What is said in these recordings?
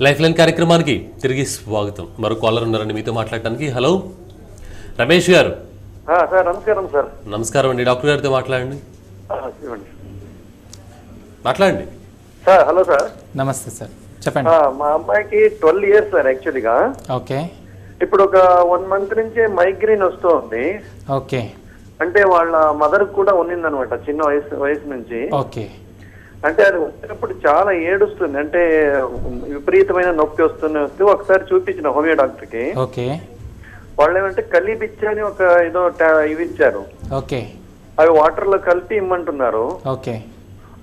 Life line కార్యక్రమానికి తిరిగి స్వాగతం. మరో కాలర్ ఉన్నారండి మీతో మాట్లాడడానికి. హలో రమేష్ గారు. సార్ నమస్కారం. సార్ నమస్కారం అండి. డాక్టర్ గారితో మాట్లాడండి. మాట్లాడండి సార్. Hello sir. నమస్తే సార్, చెప్పండి. మా అమ్మాయికి 12 years సార్ యాక్చువల్గా. ఓకే. ఇప్పుడు ఒక 1 month నుంచే మైగ్రేన్ వస్తుంది. ఓకే. అంటే వాళ్ళ మదర్ కూడా ఉన్నిందనమాట చిన్న వయసు నుంచి. ఓకే. అంటే అది వచ్చినప్పుడు చాలా ఏడుస్తుంది, అంటే విపరీతమైన నొప్పి వస్తుంది. ఒకసారి చూపించిన హోమియో డాక్టర్ కి. ఓకే. వాళ్ళు ఏమంటే కలిపిచ్చా అని ఒక ఏదో ఇవి ఇచ్చారు. ఓకే. అవి వాటర్ లో కలిపి ఇమ్మంటున్నారు. ఓకే.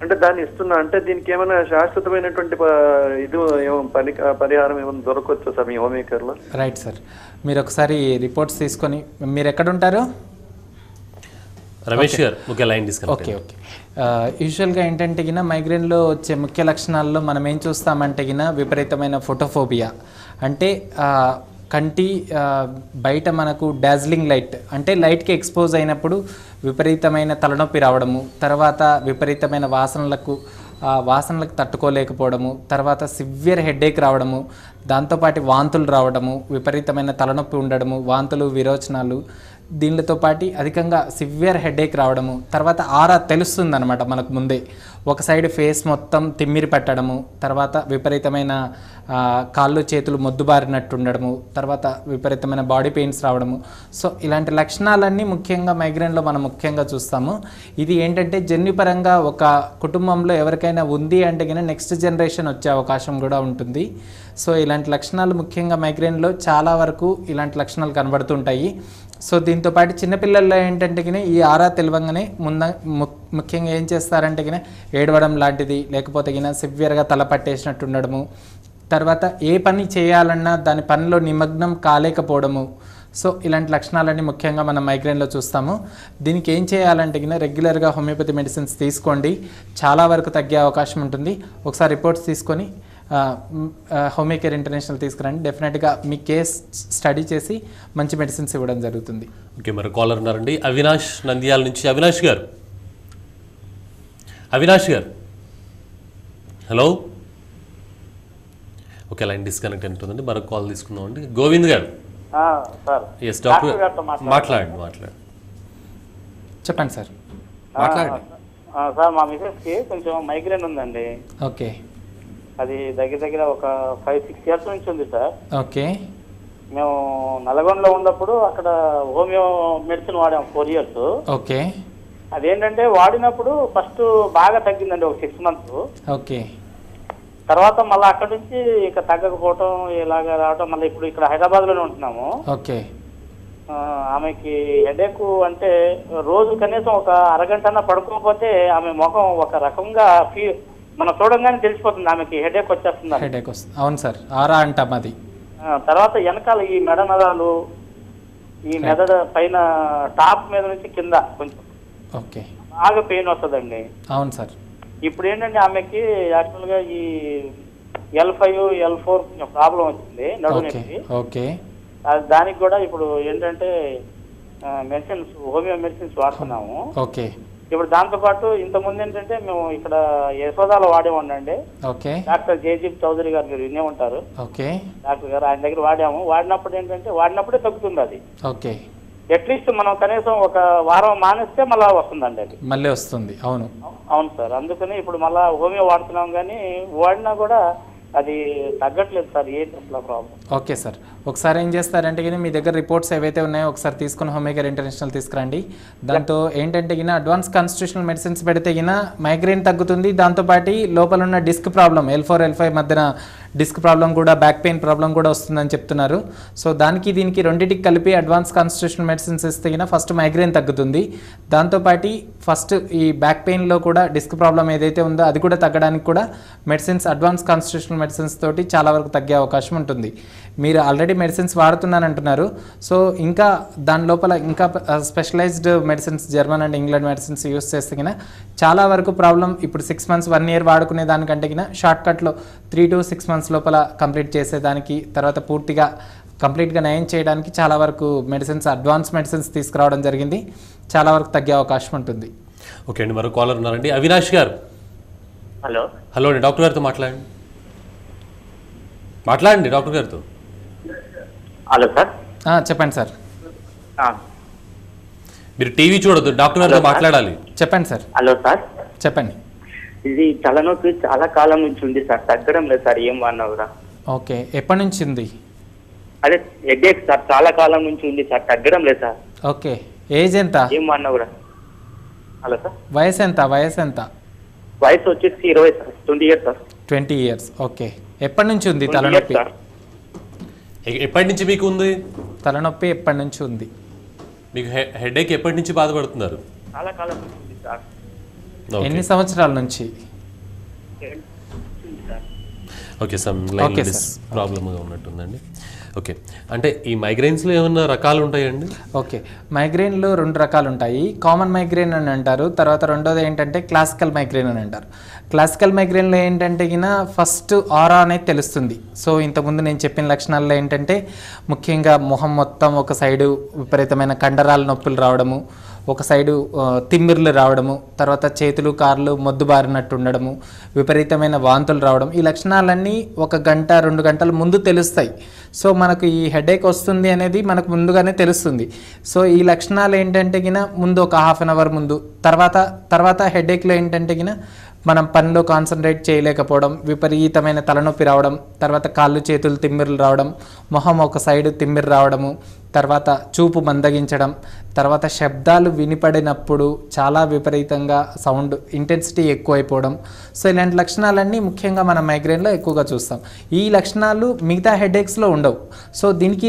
అంటే దాన్ని ఇస్తున్నా, అంటే దీనికి ఏమైనా శాశ్వతమైనటువంటి ఇది పరిహారం ఏమైనా దొరకవచ్చు సార్ మీ హోమియోకేర్ లో? రైట్ సార్, మీరు ఒకసారి రిపోర్ట్స్ తీసుకొని, మీరు ఎక్కడ ఉంటారు? రమేష్ గారు ముఖ్య లైన్ డిస్కనెక్ట్. ఓకే. ఓకే. యూజువల్గా ఏంటంటే గిన మైగ్రేన్లో వచ్చే ముఖ్య లక్షణాల్లో మనం ఏం చూస్తామంటే గిన విపరీతమైన ఫోటోఫోబియా, అంటే కంటి బయట మనకు డాజ్లింగ్ లైట్, అంటే లైట్కి ఎక్స్పోజ్ అయినప్పుడు విపరీతమైన తలనొప్పి రావడము, తర్వాత విపరీతమైన వాసనలకు తట్టుకోలేకపోవడము, తర్వాత సివియర్ హెడేక్ రావడము, దాంతోపాటు వాంతులు రావడము, విపరీతమైన తలనొప్పి ఉండడము, వాంతులు, విరోచనాలు, దీనితో పాటు అధికంగా సివియర్ హెడేక్ రావడము, తర్వాత ఆరా తెలుస్తుంది అనమాట మనకు ముందే. ఒక సైడ్ ఫేస్ మొత్తం తిమ్మిరి పట్టడము, తర్వాత విపరీతమైన కాళ్ళు చేతులు మొద్దుబారినట్టు ఉండడము, తర్వాత విపరీతమైన బాడీ పెయిన్స్ రావడము. సో ఇలాంటి లక్షణాలన్నీ ముఖ్యంగా మైగ్రేన్లో మనం ముఖ్యంగా చూస్తాము. ఇది ఏంటంటే జన్యుపరంగా ఒక కుటుంబంలో ఎవరికైనా ఉంది అంటే కనుక నెక్స్ట్ జనరేషన్ వచ్చే అవకాశం కూడా ఉంటుంది. సో ఇలాంటి లక్షణాలు ముఖ్యంగా మైగ్రేన్లో చాలా వరకు ఇలాంటి లక్షణాలు కనబడుతుంటాయి. సో దీంతోపాటు చిన్నపిల్లల్లో ఏంటంటే కినా ఈ ఆరా తెలివంగానే ముఖ్యంగా ఏం చేస్తారంటే కినా ఏడవడం లాంటిది, లేకపోతే కినా సివియర్గా తల పట్టేసినట్టు ఉండడము, తర్వాత ఏ పని చేయాలన్నా దాని పనిలో నిమగ్నం కాలేకపోవడము. సో ఇలాంటి లక్షణాలన్నీ ముఖ్యంగా మనం మైగ్రేన్లో చూస్తాము. దీనికి ఏం చేయాలంటే కినా రెగ్యులర్గా హోమియోపతి మెడిసిన్స్ తీసుకోండి, చాలా వరకు తగ్గే అవకాశం ఉంటుంది. ఒకసారి రిపోర్ట్స్ తీసుకొని హోమియోకేర్ ఇంటర్నేషనల్ తీసుకురండి. డెఫినెట్గా మీ కేస్ స్టడీ చేసి మంచి మెడిసిన్స్ ఇవ్వడం జరుగుతుంది. ఓకే, మరి కాలర్ ఉన్నారండి అవినాష్ నంద్యాల నుంచి. అవినాష్ గారు. అవినాష్ గారు హలో. ఓకే, లైన్ డిస్కనెక్ట్ అవుతుందండి. మరొక కాల్ తీసుకుందామండి. గోవింద్ గారు. ఎస్ డాక్టర్, మాట్లాడండి. చెప్పండి సార్. మాట్లాడండి సార్. మా మిసెస్కి కొంచెం మైగ్రేన్ ఉందండి. ఓకే. అది దగ్గర ఒక 5-6 years నుంచి ఉంది సార్. ఓకే. మేము నల్గొండలో ఉన్నప్పుడు అక్కడ హోమియో మెడిసిన్ వాడాము 4 years. ఓకే. అదేంటంటే వాడినప్పుడు ఫస్ట్ బాగా తగ్గిందండి, ఒక 6 months. ఓకే. తర్వాత మళ్ళీ అక్కడ నుంచి ఇక తగ్గకపోవటం, ఇలాగ రావటం, మళ్ళీ ఇప్పుడు ఇక్కడ హైదరాబాద్లోనే ఉంటున్నాము. ఓకే. ఆమెకి హెడేక్ అంటే రోజు కనీసం ఒక అరగంట పడుకోకపోతే ఆమె ముఖం ఒక రకంగా మనం చూడంగానే తెలిసిపోతుంది ఆమెకి హెడేక్ వచ్చేస్తుంది. హెడేక్ వస్తుంది, అవును సార్, ఆరా అంటాం అది. తర్వాత వెనకాల ఈ మెడ నరాలు, ఈ మెదడు పైన టాప్ మీద నుంచి కింద కొంచెం ఓకే బాగా పెయిన్ వస్తుందండి. అవును సార్. ఇప్పుడు ఏంటంటే ఆమెకి యాక్చువల్గా ఈ L5, L4 ప్రాబ్లం వచ్చింది, నడుము నొప్పి. ఓకే. దానికి కూడా ఇప్పుడు ఏంటంటే మెడిసిన్స్, హోమియో మెడిసిన్స్ వాడుతున్నాము. ఓకే. ఇప్పుడు దాంతోపాటు ఇంతకుముందు ఏంటంటే మేము ఇక్కడ యశోదాలో వాడేవాడినండి. ఓకే. డాక్టర్ జయదీప్ చౌదరి గారు, మీరు వినే ఉంటారు. ఓకే. డాక్టర్ గారు, ఆయన దగ్గర వాడాము. వాడినప్పుడు ఏంటంటే వాడినప్పుడే తగ్గుతుంది అది. ఓకే. అట్లీస్ట్ మనం కనీసం ఒక వారం మానేస్తే మళ్ళీ వస్తుందండి అది, మళ్ళీ వస్తుంది. అవును అవును సార్. అందుకని ఇప్పుడు మళ్ళీ హోమియో వాడుతున్నాం, కానీ వాడినా కూడా అది తగ్గట్లేదు సార్. ఏంటి అసలు ప్రాబ్లం? ఓకే సార్, ఒకసారి ఏం చేస్తారంటే గిన మీ దగ్గర రిపోర్ట్స్ ఏవైతే ఉన్నాయో ఒకసారి తీసుకుని హోమియోకేర్ ఇంటర్నేషనల్ తీసుకురండి. దాంతో ఏంటంటే గిన అడ్వాన్స్ కాన్స్టిట్యూషనల్ మెడిసిన్స్ పెడితే గిన మైగ్రేన్ తగ్గుతుంది. దాంతోపాటు లోపల ఉన్న డిస్క్ ప్రాబ్లం, L4, L5 మధ్యన డిస్క్ ప్రాబ్లం కూడా, బ్యాక్ పెయిన్ ప్రాబ్లం కూడా వస్తుందని చెప్తున్నారు. సో దానికి దీనికి రెండింటికి కలిపి అడ్వాన్స్ కాన్స్టిట్యూషనల్ మెడిసిన్స్ ఇస్తే గిన ఫస్ట్ మైగ్రేన్ తగ్గుతుంది. దాంతోపాటు ఫస్ట్ ఈ బ్యాక్ పెయిన్లో కూడా డిస్క్ ప్రాబ్లం ఏదైతే ఉందో అది కూడా తగ్గడానికి కూడా మెడిసిన్స్, అడ్వాన్స్ కాన్స్టిట్యూషనల్ మెడిసిన్స్ తోటి చాలా వరకు తగ్గే అవకాశం ఉంటుంది. మీరు ఆల్రెడీ మెడిసిన్స్ వాడుతున్నానంటున్నారు. సో ఇంకా దాని లోపల ఇంకా specialized medicines, German and England medicines use చేస్తే కినా చాలా వరకు ప్రాబ్లం ఇప్పుడు 6 months 1 year వాడుకునే దానికంటే కినా షార్ట్ కట్లో 3 to 6 months లోపల కంప్లీట్ చేసేదానికి, తర్వాత పూర్తిగా కంప్లీట్గా నయం చేయడానికి చాలా వరకు మెడిసిన్స్, అడ్వాన్స్ మెడిసిన్స్ తీసుకురావడం జరిగింది. చాలా వరకు తగ్గే అవకాశం ఉంటుంది. ఓకే అండి, మరో కాలర్ ఉన్నారండి. అవినాష్ గారు. హలో. హలో అండి, డాక్టర్ గారితో మాట్లాడండి. మాట్లాడండి డాక్టర్ గారితో. Hello sir. చెప్పండి సార్. మీరు టీవీ చూడొద్దు, డాక్టర్ గారితో మాట్లాడాలి. చెప్పండి సార్. Hello sir. చెప్పండి. ఇది తలనొప్పి చాలా కాలం నుంచి ఉంది సార్, తగ్గడం లేదు సార్, ఏం వాడినా కూడా. ఓకే, ఎప్పటి నుంచి ఉంది? అదే హెడేక్ సార్, చాలా కాలం నుంచి ఉంది సార్, తగ్గడం లేదు సార్. ఓకే, ఏజ్ ఎంత? ఏం వాడినా కూడా. Hello sir. వయసు ఎంత? వయసు వచ్చేసి 20 sir, 20 years sir. 20 years. Okay, ఎప్పటి నుంచి ఉంది తలనొప్పి? ఎప్పటి నుంచి మీకు ఉంది తలనొప్పి? ఎప్పటి నుంచి ఉంది మీకు? హెడేక్ ఎప్పటి నుంచి బాధపడుతున్నారు? చాలా కాలం నుంచి ఉంది సార్. ఎన్ని సంవత్సరాల నుంచి? ఓకే, సమ్ లైన్ ప్రాబ్లమ్గా ఉన్నట్టుందండి. ఓకే, అంటే ఈ మైగ్రైన్స్లో ఏమన్నా రకాలు ఉంటాయండి? ఓకే, మైగ్రెయిన్లో 2 రకాలు ఉంటాయి. కామన్ మైగ్రెయిన్ అని అంటారు, తర్వాత రెండోది ఏంటంటే క్లాసికల్ మైగ్రెయిన్ అని అంటారు. క్లాసికల్ మైగ్రెయిన్లో ఏంటంటే ఫస్ట్ ఆరా అనేది తెలుస్తుంది. సో ఇంతకుముందు నేను చెప్పిన లక్షణాల్లో ఏంటంటే ముఖ్యంగా మొహం మొత్తం ఒక సైడు విపరీతమైన కండరాల నొప్పులు రావడము, ఒక సైడు తిమ్మిర్లు రావడము, తర్వాత చేతులు కాళ్ళు మొద్దుబారినట్టు ఉండడము, విపరీతమైన వాంతులు రావడం, ఈ లక్షణాలన్నీ 1 గంట 2 గంటల ముందు తెలుస్తాయి. సో మనకు ఈ హెడేక్ వస్తుంది అనేది మనకు ముందుగానే తెలుస్తుంది. సో ఈ లక్షణాలు ఏంటంటే ముందు ఒక ½ an hour ముందు, తర్వాత హెడేక్లో ఏంటంటే మనం పనిలో కాన్సన్ట్రేట్ చేయలేకపోవడం, విపరీతమైన తలనొప్పి రావడం, తర్వాత కాళ్ళు చేతులు తిమ్మిర్లు రావడం, మొహం ఒక సైడు తిమ్మిరి రావడము, తర్వాత చూపు మందగించడం, తర్వాత శబ్దాలు వినిపడినప్పుడు చాలా విపరీతంగా సౌండ్ ఇంటెన్సిటీ ఎక్కువైపోవడం. సో ఇలాంటి లక్షణాలన్నీ ముఖ్యంగా మన మైగ్రేన్లో ఎక్కువగా చూస్తాం. ఈ లక్షణాలు మిగతా హెడేక్స్లో ఉండవు. సో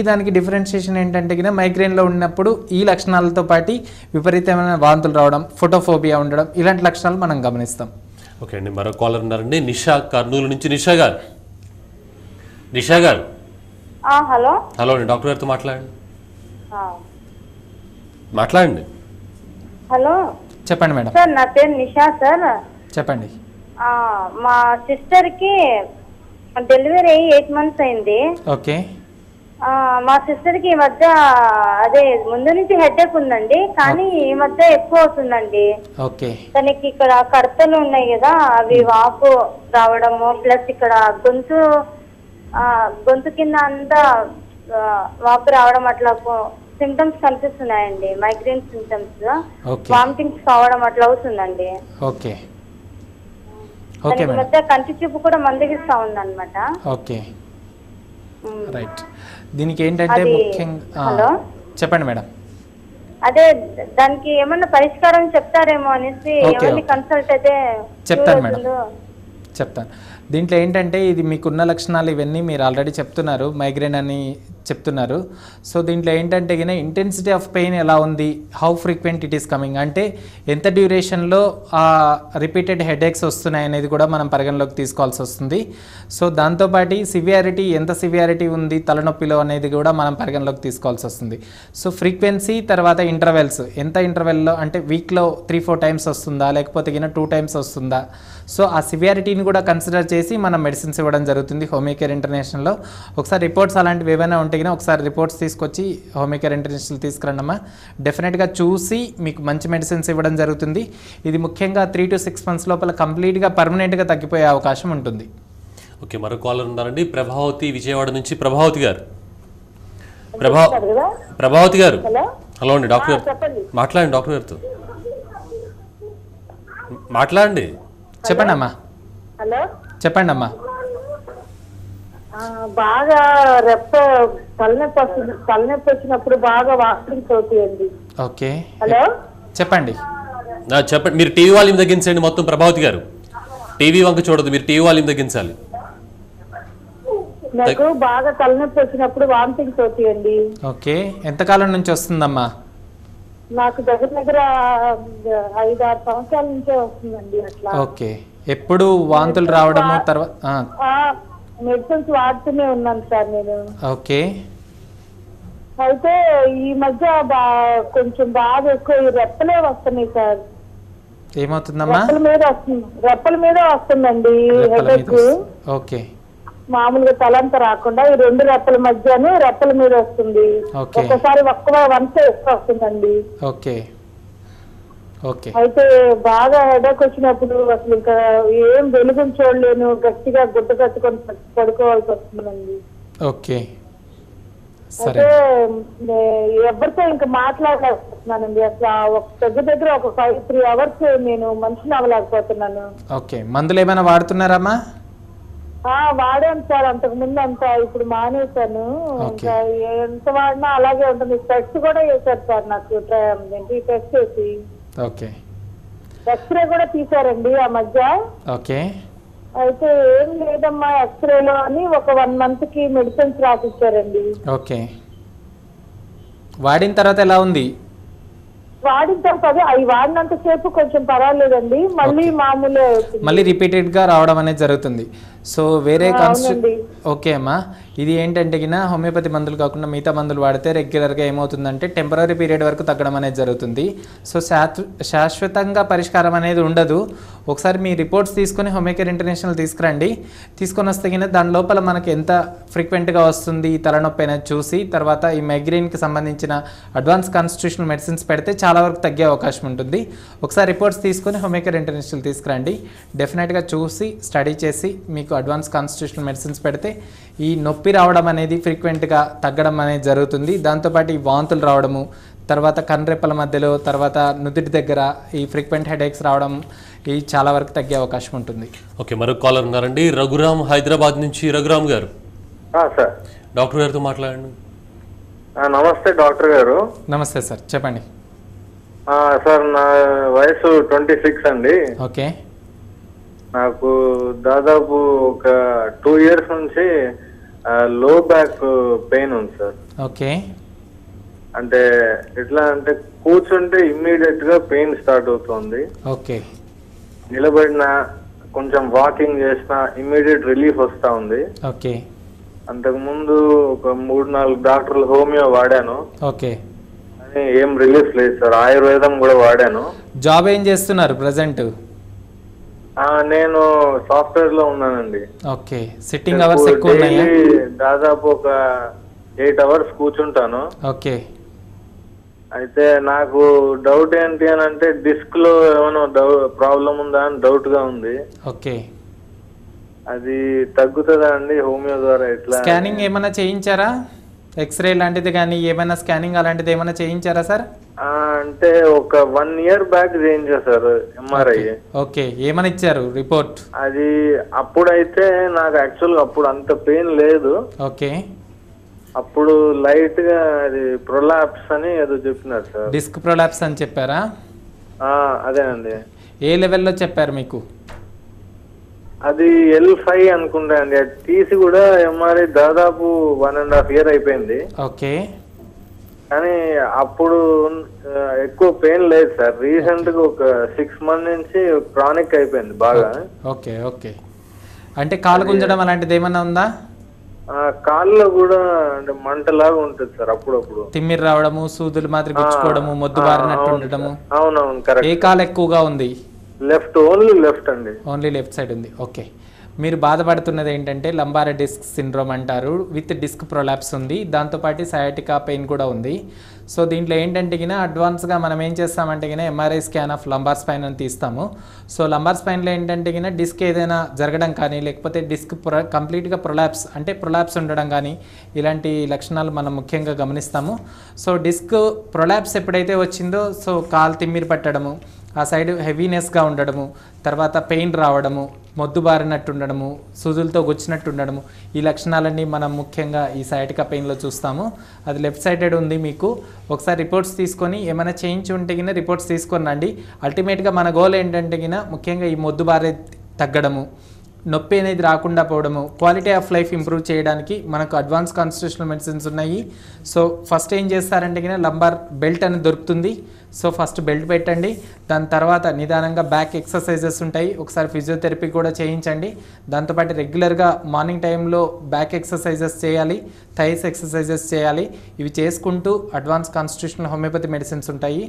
దానికి డిఫరెన్షియేషన్ ఏంటంటే మైగ్రేన్లో ఉన్నప్పుడు ఈ లక్షణాలతో పాటు విపరీతమైన వాంతులు రావడం, ఫోటోఫోబియా ఉండడం, ఇలాంటి లక్షణాలు మనం గమనిస్తాం. ఓకే అండి, మరో కాలర్ ఉన్నారండి. నిషా, కర్నూలు నుంచి. నిషా గారు. హలో. హలో అండి, డాక్టర్ గారితో మాట్లాడండి. హలో, చెప్పండి మేడం. సార్ నా పేరు నిషా సార్. చెప్పండి. మా సిస్టర్ కి డెలివరీ అయ్యి 8 months అయింది. ఓకే. మా సిస్టర్ కి ఈ మధ్య అదే ముందు నుంచి హెడేక్ ఉందండి, కానీ ఈ మధ్య ఎక్కువ అవుతుందండి. ఓకే. తనకి ఇక్కడ కడతలు ఉన్నాయి కదా, అవి వాపు రావడము, ప్లస్ ఇక్కడ గొంతు కింద అంతా వాపు రావడం, అట్లా సిమ్టమ్స్ కనిపిస్తున్నాయండి, మైగ్రేన్ సిమ్టమ్స్. వామిటింగ్స్ కావడం అట్లా అవుతుందండి. ఓకే. ఈ మధ్య కంటి చూపు కూడా మందగిస్తా ఉందన్నమాట. Okay, right. దీనికి ఏంటంటే ముఖ్యంగా చెప్పండి మేడం. అదే దానికి ఏమన్నా పరిష్కారం చెప్తారేమో అనేసి ఎవరిని కన్సల్ట్ అయితే చెప్తాను మేడం, చెప్తాను. దీంట్లో ఏంటంటే ఇది మీకున్న లక్షణాలు ఇవన్నీ మీరు ఆల్రెడీ చెప్తున్నారు, మైగ్రేన్ అని చెప్తున్నారు. సో దీంట్లో ఏంటంటే ఇంటెన్సిటీ ఆఫ్ పెయిన్ ఎలా ఉంది, how frequent it is coming, అంటే ఎంత డ్యూరేషన్లో రిపీటెడ్ హెడేక్స్ వస్తున్నాయి అనేది కూడా మనం పరిగణలోకి తీసుకోవాల్సి వస్తుంది. సో దాంతోపాటు సివియారిటీ, ఎంత సివియారిటీ ఉంది తలనొప్పిలో అనేది కూడా మనం పరిగణలోకి తీసుకోవాల్సి వస్తుంది. సో ఫ్రీక్వెన్సీ, తర్వాత ఇంటర్వెల్స్, ఎంత ఇంటర్వెల్లో అంటే వీక్లో 3-4 times వస్తుందా, లేకపోతే 2 times వస్తుందా. సో ఆ సివియారిటీని కూడా కన్సిడర్ చేసి మనం మెడిసిన్స్ ఇవ్వడం జరుగుతుంది హోమియోకేర్ ఇంటర్నేషనల్లో. ఒకసారి రిపోర్ట్స్ అలాంటివి ఏవైనా ఉంటే ఒకసారి రిపోర్ట్స్ తీసుకొచ్చి హోమియోకేర్ ఇంటర్నేషనల్ తీసుకురండమ్మా. డెఫినెట్గా చూసి మీకు మంచి మెడిసిన్స్ ఇవ్వడం జరుగుతుంది. ఇది ముఖ్యంగా 3 to 6 months లోపల కంప్లీట్గా పర్మనెంట్గా తగ్గిపోయే అవకాశం ఉంటుంది. ఓకే, మరో కాలర్ ఉన్నారండి. ప్రభావతి, విజయవాడ నుంచి. ప్రభావతి గారు. ప్రభావతి గారు. హలో అండి, డాక్టర్ గారు మాట్లాడండి. డాక్టర్ గారితో మాట్లాడండి. చెప్పండి అమ్మా. హలో, చెప్పండి అమ్మా. బాగా తలనొప్పి వచ్చినప్పుడు బాగా వామిటింగ్స్ అవుతాయండి. ఓకే. హలో, చెప్పండి. చెప్పండి. మీరు టీవీ వాల్యూమ్ తగ్గించండి మొత్తం. ప్రభావతి గారు, టీవీ వంక చూడదు, మీరు టీవీ వాల్యూమ్ తగ్గించాలి. నాకు బాగా తలనొప్పి వచ్చినప్పుడు వామిటింగ్స్ అవుతాయండి. ఓకే, ఎంతకాలం నుంచి వస్తుందమ్మా? నాకు దగ్గర 5-6 సంవత్సరాల నుంచే వస్తుందండి అట్లా. ఓకే, ఎప్పుడు వాంతులు రావడము? తర్వాత మెడిసిన్స్ వాడుతూనే ఉన్నాను సార్ నేను. ఓకే. అయితే ఈ మధ్య కొంచెం బాగా ఎక్కువ రెప్పలే వస్తున్నాయి సార్. ఏమవుతుందమ్మా? రెప్పల మీద వస్తుందండి హెడేక్. ఓకే. మామూలుగా తలంతా రాకుండా ఈ 2 రెప్పల మధ్యను రెప్పల మీద వస్తుంది. ఒక్కసారి వన్ సైడ్ వస్తుందండి. ఓకే. ఓకే. అయితే బాగా హెడేక్ వచ్చినప్పుడు అసలు ఇంకా ఏం వెలుగుని చూడలేను, గట్టిగా గుడ్డ కట్టుకొని పడుకోవాల్సి వస్తుందండి. ఓకే సరే. అయితే ఎవరితో ఇంకా మాట్లాడలేకపోతున్నానండి. అసలు ఒక దగ్గర ఒక 5-3 hours నేను మనిషిని అవ్వలేకపోతున్నాను. ఓకే, మందులు ఏమైనా వాడుతున్నారమ్మా? వాడాను సార్ అంతకు ముందు, అంతా ఇప్పుడు మానేశాను. ఇంకా ఎంత వాడినా అలాగే ఉంటుంది. టెస్ట్ కూడా చేశారు సార్ నాకు, టెస్ట్ చేసి. ఓకే. ఎక్స్రే కూడా తీశారండి ఆ మధ్య. ఓకే. అయితే ఏం లేదమ్మా ఎక్స్రేలో అని ఒక 1 month కి మెడిసిన్స్ రాసిచ్చారండి. ఓకే, వాడిన తర్వాత ఎలా ఉంది? వాడిన తర్వాత అవి వాడినంత సేపు కొంచెం పర్వాలేదండి, మళ్ళీ మామూలే మళ్ళీ రిపీటెడ్గా రావడం అనేది జరుగుతుంది. సో వేరే ఓకే అమ్మా, ఇది ఏంటంటే కినా హోమియోపతి మందులు కాకుండా మిగతా మందులు వాడితే రెగ్యులర్గా ఏమవుతుందంటే టెంపరీ పీరియడ్ వరకు తగ్గడం అనేది జరుగుతుంది. సో శాశ్వతంగా పరిష్కారం అనేది ఉండదు. ఒకసారి మీ రిపోర్ట్స్ తీసుకొని హోమియోకేర్ ఇంటర్నేషనల్ తీసుకురండి. తీసుకొని వస్తే కింద దాని లోపల మనకి ఎంత ఫ్రీక్వెంట్గా వస్తుంది ఈ తలనొప్పి అనేది చూసి తర్వాత ఈ మైగ్రేన్కి సంబంధించిన అడ్వాన్స్ కాన్స్టిట్యూషనల్ మెడిసిన్స్ పెడితే చాలా వరకు తగ్గే అవకాశం ఉంటుంది. ఒకసారి రిపోర్ట్స్ తీసుకొని హోమియోకేర్ ఇంటర్నేషనల్ తీసుకురండి. డెఫినెట్గా చూసి స్టడీ చేసి మీకు అడ్వాన్స్ కాన్స్టిట్యూషనల్ మెడిసిన్స్ పెడితే ఈ నొప్పి రావడం అనేది ఫ్రీక్వెంట్గా తగ్గడం అనేది జరుగుతుంది. దాంతోపాటు ఈ వాంతులు రావడము, తర్వాత కన్రెప్పల మధ్యలో, తర్వాత నుదుటి దగ్గర ఈ ఫ్రీక్వెంట్ హెడేక్స్ రావడం ఈ చాలా వరకు తగ్గే అవకాశం ఉంటుంది. ఓకే, మరొక కాలర్ ఉన్నారండి, రఘురామ్ హైదరాబాద్ నుంచి. రఘురామ్ గారు సార్ డాక్టర్ గారితో మాట్లాడండి. నమస్తే డాక్టర్ గారు. నమస్తే సార్, చెప్పండి. సార్ నా వయసు 26 అండి. ఓకే. నాకు దాదాపు ఒక 2 years నుంచి లో బ్యాక్ పెయిన్ ఉంది సార్. ఓకే. అంటే ఎట్లా అంటే కూర్చుంటే ఇమ్మీడియట్ గా పెయిన్ స్టార్ట్ అవుతుంది. ఓకే. నిలబడినా కొంచెం వాకింగ్ చేసినా ఇమ్మీడియట్ రిలీఫ్ వస్తా ఉంది. ఓకే. అంతకు ముందు ఒక 3-4 డాక్టర్లు హోమియో వాడాను. ఓకే. అని ఏం రిలీఫ్ లేదు సార్. ఆయుర్వేదం కూడా వాడాను. జాబ్ ఏం చేస్తున్నారు ప్రజెంట్? నేను సాఫ్ట్వేర్ లో ఉన్నానండి. ఓకే. సిట్టింగ్ అవర్స్ ఎక్కువ ఉన్నాయా? దాదాపు ఒక 8 hours కూర్చుంటాను. ఓకే. అయితే నాకు డౌట్ ఏంటి అని అంటే డిస్క్ లో ఏమైనా ప్రాబ్లం ఉందా అని డౌట్ గా ఉంది. ఓకే. అది తగ్గుతుందా అండి హోమియో ద్వారా? ఎట్లా? స్కానింగ్ ఏమైనా చేయించారా? ఎక్స్రే లాంటిది కానీ ఏమైనా స్కానింగ్ అలాంటిది ఏమైనా చేయించారా సార్? అంటే ఒక 1 year బ్యాక్ చేయించారు ఎంఆర్ఐ. ఓకే. ఏమని ఇచ్చారు రిపోర్ట్? అది అప్పుడైతే నాకు యాక్చువల్ అప్పుడు అంత పెయిన్ లేదు. ఓకే. అప్పుడు లైట్ గా అది ప్రొలాప్స్ అని ఏదో చెప్పినారు సార్. డిస్క్ ప్రొలాప్స్ అని చెప్పారా? అదేనండి. ఏ లెవెల్లో చెప్పారు మీకు? అది L5 అనుకుంటా అండి. అది తీసి కూడా ఎంఆర్ఐ దాదాపు 1.5 year అయిపోయింది. ఓకే. కానీ అప్పుడు ఎక్కువ పెయిన్ లేదు సార్. రీసెంట్ గా ఒక 6 months నుంచి క్రానిక్ అయిపోయింది బాగా. ఓకే. ఓకే. అంటే కాలు గుంజడం అలాంటిది ఏమన్నా ఉందా? కాళ్ళలో కూడా అంటే మంటలాగా ఉంటుంది సార్ అప్పుడప్పుడు. తిమ్మిరి రావడము, సూదులు మాదిరి గుచ్చుకోవడము, మొద్దు బారినట్టు ఉండడము. అవునవును, కరెక్ట్. ఏ కాలు ఎక్కువగా ఉంది? లెఫ్ట్, ఓన్లీ లెఫ్ట్ అండి. ఓన్లీ లెఫ్ట్ సైడ్ ఉంది. ఓకే. మీరు బాధపడుతున్నది ఏంటంటే లంబార్ డిస్క్ సిండ్రోమ్ అంటారు. విత్ డిస్క్ ప్రొలాప్స్ ఉంది, దాంతోపాటు సయాటికా పెయిన్ కూడా ఉంది. సో దీంట్లో ఏంటంటే కినా అడ్వాన్స్గా మనం ఏం చేస్తామంటే కినా MRI scan of lumbar spine అని తీస్తాము. సో లంబార్ స్పైన్లో ఏంటంటే కినా డిస్క్ ఏదైనా జరగడం కానీ లేకపోతే డిస్క్ కంప్లీట్గా ప్రొలాప్స్ అంటే ప్రొలాప్స్ ఉండడం కానీ ఇలాంటి లక్షణాలు మనం ముఖ్యంగా గమనిస్తాము. సో డిస్క్ ప్రొలాప్స్ ఎప్పుడైతే వచ్చిందో సో కాలు తిమ్మిరి పట్టడము, ఆ సైడ్ హెవీనెస్గా ఉండడము, తర్వాత పెయిన్ రావడము, మొద్దు బారినట్టు ఉండడము, సూదులతో గుచ్చినట్టు ఉండడము, ఈ లక్షణాలన్నీ మనం ముఖ్యంగా ఈ సయాటికా పెయిన్లో చూస్తాము. అది లెఫ్ట్ సైడెడ్ ఉంది మీకు. ఒకసారి రిపోర్ట్స్ తీసుకొని ఏమైనా చేయించి ఉంటే కింద రిపోర్ట్స్ తీసుకొని రండి. అల్టిమేట్గా మన గోల్ ఏంటంటే కింద ముఖ్యంగా ఈ మొద్దు బారే తగ్గడము, నొప్పి అనేది రాకుండా పోవడము, క్వాలిటీ ఆఫ్ లైఫ్ ఇంప్రూవ్ చేయడానికి మనకు అడ్వాన్స్ కాన్స్టిట్యూషనల్ మెడిసిన్స్ ఉన్నాయి. సో ఫస్ట్ ఏం చేస్తారంటే కింద లంబార్ బెల్ట్ అనేది దొరుకుతుంది. సో ఫస్ట్ బెల్ట్ పెట్టండి. దాని తర్వాత నిదానంగా బ్యాక్ ఎక్సర్సైజెస్ ఉంటాయి, ఒకసారి ఫిజియోథెరపీ కూడా చేయించండి. దాంతోపాటు రెగ్యులర్గా మార్నింగ్ టైంలో బ్యాక్ ఎక్సర్సైజెస్ చేయాలి, థైస్ ఎక్సర్సైజెస్ చేయాలి. ఇవి చేసుకుంటూ అడ్వాన్స్ కాన్స్టిట్యూషనల్ హోమియోపతి మెడిసిన్స్ ఉంటాయి.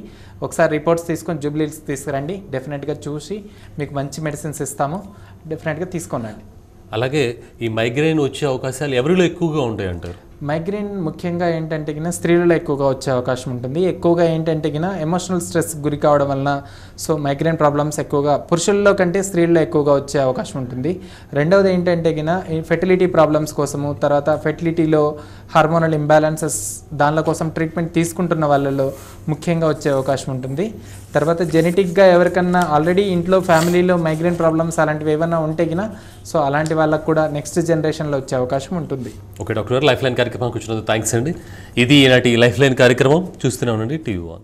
ఒకసారి రిపోర్ట్స్ తీసుకొని జూబ్లీస్ తీసుకురండి. డెఫినెట్గా చూసి మీకు మంచి మెడిసిన్స్ ఇస్తాము. డెఫినెట్గా తీసుకోనండి. అలాగే ఈ మైగ్రేన్ వచ్చే అవకాశాలు ఎవరిలో ఎక్కువగా ఉంటాయి అంటారు? మైగ్రేన్ ముఖ్యంగా ఏంటంటే గిన స్త్రీలలో ఎక్కువగా వచ్చే అవకాశం ఉంటుంది. ఎక్కువగా ఏంటంటే గిన ఎమోషనల్ స్ట్రెస్ గురి కావడం వలన సో మైగ్రేన్ ప్రాబ్లమ్స్ ఎక్కువగా పురుషుల్లో కంటే స్త్రీల్లో ఎక్కువగా వచ్చే అవకాశం ఉంటుంది. రెండవది ఏంటంటే గిన ఈ ఫెర్టిలిటీ ప్రాబ్లమ్స్ కోసము, తర్వాత ఫెర్టిలిటీలో హార్మోనల్ ఇంబ్యాలెన్సెస్ దానిల కోసం ట్రీట్మెంట్ తీసుకుంటున్న వాళ్ళలో ముఖ్యంగా వచ్చే అవకాశం ఉంటుంది. తర్వాత జెనెటిక్గా ఎవరికన్నా ఆల్రెడీ ఇంట్లో ఫ్యామిలీలో మైగ్రేన్ ప్రాబ్లమ్స్ అలాంటివి ఏమైనా ఉంటే గిన సో అలాంటి వాళ్ళకు కూడా నెక్స్ట్ జనరేషన్లో వచ్చే అవకాశం ఉంటుంది. ఓకే డాక్టర్ గారు, లైఫ్ లైన్ కార్యక్రమానికి వచ్చినందుకు థ్యాంక్స్ అండి. ఇది ఈనాటి లైఫ్ లైన్ కార్యక్రమం. చూస్తూనే ఉండండి టీవీ1.